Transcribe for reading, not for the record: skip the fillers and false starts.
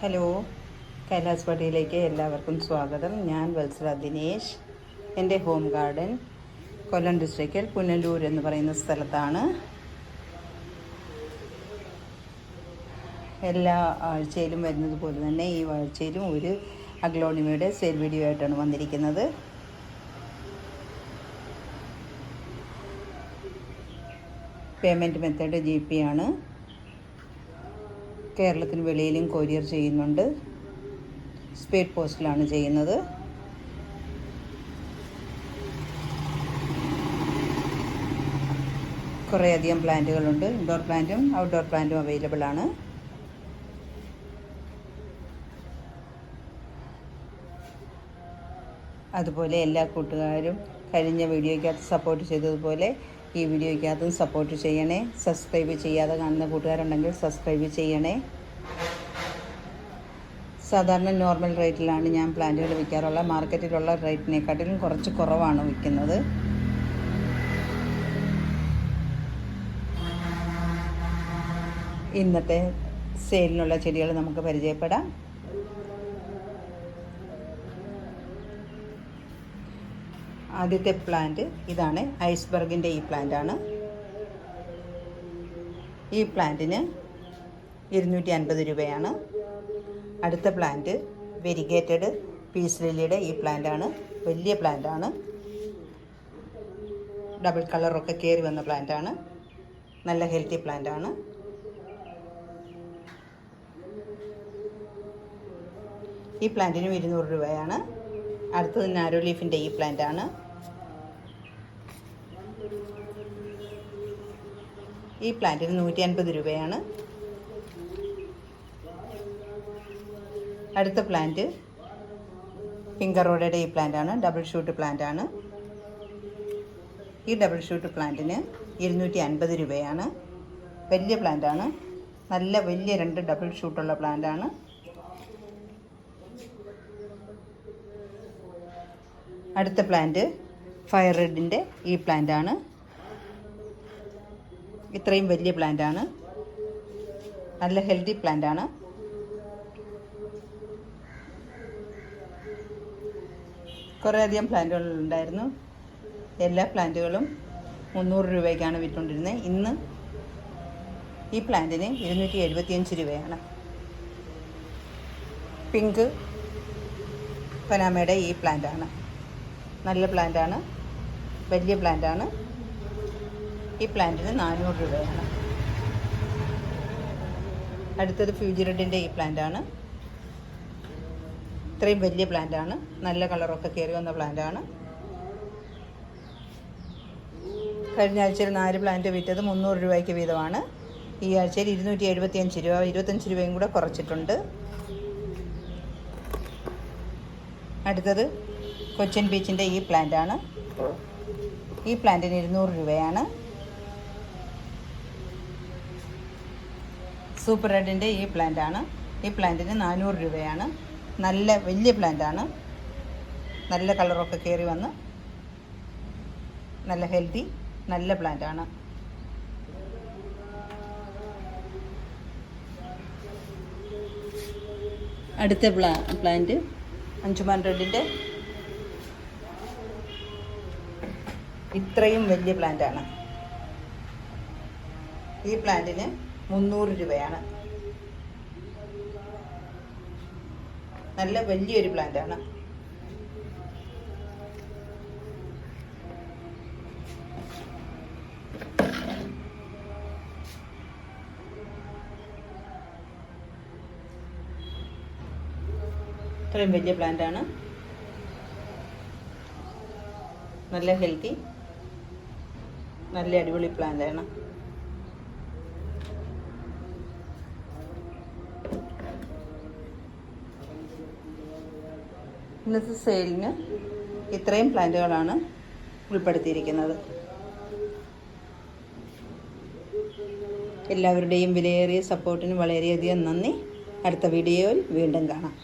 Hello, Kailas പടിയിലേക്ക് എല്ലാവർക്കും സ്വാഗതം. ഞാൻ വത്സല ദിനേശ്. എൻ്റെ ഹോം ഗാർഡൻ കൊല്ലം ഡിസ്ട്രിക്റ്റിൽ പുനലൂർ എന്ന് പറയുന്ന സ്ഥലത്താണ്. എല്ലാ ആഴ്ചയിലും വരുന്നത് പോലെ തന്നെ ഈ ആഴ്ചയിലും ഒരു അഗ്ലോണിമയുടെ സെയിൽ വീഡിയോ ആയിട്ടാണ് വന്നിരിക്കുന്നത്. പേയ്മെൻറ്റ് മെത്തേഡ് GP ആണ്. കേരളത്തിന് വെളിയിലും കൊറിയർ ചെയ്യുന്നുണ്ട്. സ്പീഡ് പോസ്റ്റിലാണ് ചെയ്യുന്നത്. കുറേയധികം പ്ലാന്റുകളുണ്ട്. ഇൻഡോർ പ്ലാന്റും ഔട്ട്ഡോർ പ്ലാന്റും അവൈലബിൾ ആണ്. അതുപോലെ എല്ലാ കൂട്ടുകാരും കഴിഞ്ഞ വീഡിയോയ്ക്കകത്ത് സപ്പോർട്ട് ചെയ്തതുപോലെ ഈ വീഡിയോയ്ക്കകത്തും സപ്പോർട്ട് ചെയ്യണേ. സബ്സ്ക്രൈബ് ചെയ്യാതെ കാണുന്ന കൂട്ടുകാരുണ്ടെങ്കിൽ സബ്സ്ക്രൈബ് ചെയ്യണേ. സാധാരണ നോർമൽ റേറ്റിലാണ് ഞാൻ പ്ലാന്റുകൾ വിൽക്കാറുള്ളത്. മാർക്കറ്റിലുള്ള റേറ്റിനെക്കാട്ടിലും കുറച്ച് കുറവാണ് വിൽക്കുന്നത്. ഇന്നത്തെ സെയിലിനുള്ള ചെടികൾ നമുക്ക് പരിചയപ്പെടാം. ആദ്യത്തെ പ്ലാന്റ് ഇതാണ്. ഐസ്ബർഗിൻ്റെ ഈ പ്ലാന്റാണ്. ഈ പ്ലാന്റിന് 250 രൂപയാണ്. അടുത്ത പ്ലാന്റ് വെരിഗേറ്റഡ് പീസ് ലില്ലിയുടെ ഈ പ്ലാന്റാണ്. വലിയ പ്ലാന്റാണ്. ഡബിൾ കളറൊക്കെ കയറി വന്ന പ്ലാന്റാണ്. നല്ല ഹെൽത്തി പ്ലാന്റാണ്. ഈ പ്ലാന്റിനും 200 രൂപയാണ്. അടുത്തത് നാരോ ലീഫിൻ്റെ ഈ പ്ലാന്റാണ്. ഈ പ്ലാന്റിന് 150 രൂപയാണ്. അടുത്ത പ്ലാന്റ് ഫിംഗർ റോഡയുടെ ഈ പ്ലാന്റാണ്. ഡബിൾ ഷൂട്ട് പ്ലാന്റാണ്. ഈ ഡബിൾ ഷൂട്ട് പ്ലാന്റിന് 250 രൂപയാണ്. വലിയ പ്ലാന്റാണ്. നല്ല വലിയ 2 ഡബിൾ ഷൂട്ടുള്ള പ്ലാന്റാണ്. അടുത്ത പ്ലാന്റ് ഫയർ റെഡിൻ്റെ ഈ പ്ലാന്റാണ്. ഇത്രയും വലിയ പ്ലാന്റാണ്. നല്ല ഹെൽത്തി പ്ലാന്റാണ്. കുറേയധികം പ്ലാന്റുകൾ ഉണ്ടായിരുന്നു. എല്ലാ പ്ലാന്റുകളും 300 രൂപയ്ക്കാണ് വിറ്റുകൊണ്ടിരുന്നത്. ഇന്ന് ഈ പ്ലാന്റിന് 275 രൂപയാണ്. പിങ്ക് പനാമയുടെ ഈ പ്ലാന്റാണ്. നല്ല പ്ലാന്റാണ്. വലിയ പ്ലാന്റാണ്. ഈ പ്ലാന്റിന് 400 രൂപയാണ്. അടുത്തത് ഫ്യൂജിറഡിൻ്റെ ഈ പ്ലാന്റാണ്. ഇത്രയും വലിയ പ്ലാന്റാണ്. നല്ല കളറൊക്കെ കയറി വന്ന പ്ലാന്റാണ്. കഴിഞ്ഞ ആഴ്ചയിൽ 4 പ്ലാന്റ് വിറ്റത് 300 രൂപയ്ക്ക് വീതമാണ്. ഈ ആഴ്ചയിൽ 275 രൂപ, 25 രൂപയും കൂടെ കുറച്ചിട്ടുണ്ട്. അടുത്തത് കൊച്ചിൻ ബീച്ചിൻ്റെ ഈ പ്ലാന്റാണ്. ഈ പ്ലാന്റിന് 200 രൂപയാണ്. സൂപ്പർ റെഡിൻ്റെ ഈ പ്ലാന്റാണ്. ഈ പ്ലാന്റിന് 400 രൂപയാണ്. നല്ല വലിയ പ്ലാന്റാണ്. നല്ല കളറൊക്കെ കയറി വന്ന് നല്ല ഹെൽത്തി നല്ല പ്ലാന്റാണ്. അടുത്ത പ്ലാന്റ് അഞ്ചുമാൻ റെഡിൻ്റെ ഇത്രയും വലിയ പ്ലാന്റാണ്. ഈ പ്ലാന്റിന് 300 രൂപയാണ്. നല്ല വലിയൊരു പ്ലാന്റാണ്. ഇത്രയും വലിയ പ്ലാന്റാണ്. നല്ല ഹെൽത്തി നല്ല അടിപൊളി പ്ലാന്റാണ്. ഇന്നത്തെ സെയിലിന് ഇത്രയും പ്ലാന്റുകളാണ് ഉൾപ്പെടുത്തിയിരിക്കുന്നത്. എല്ലാവരുടെയും വിലയേറിയ സപ്പോർട്ടിന് വളരെയധികം നന്ദി. അടുത്ത വീഡിയോയിൽ വീണ്ടും കാണാം.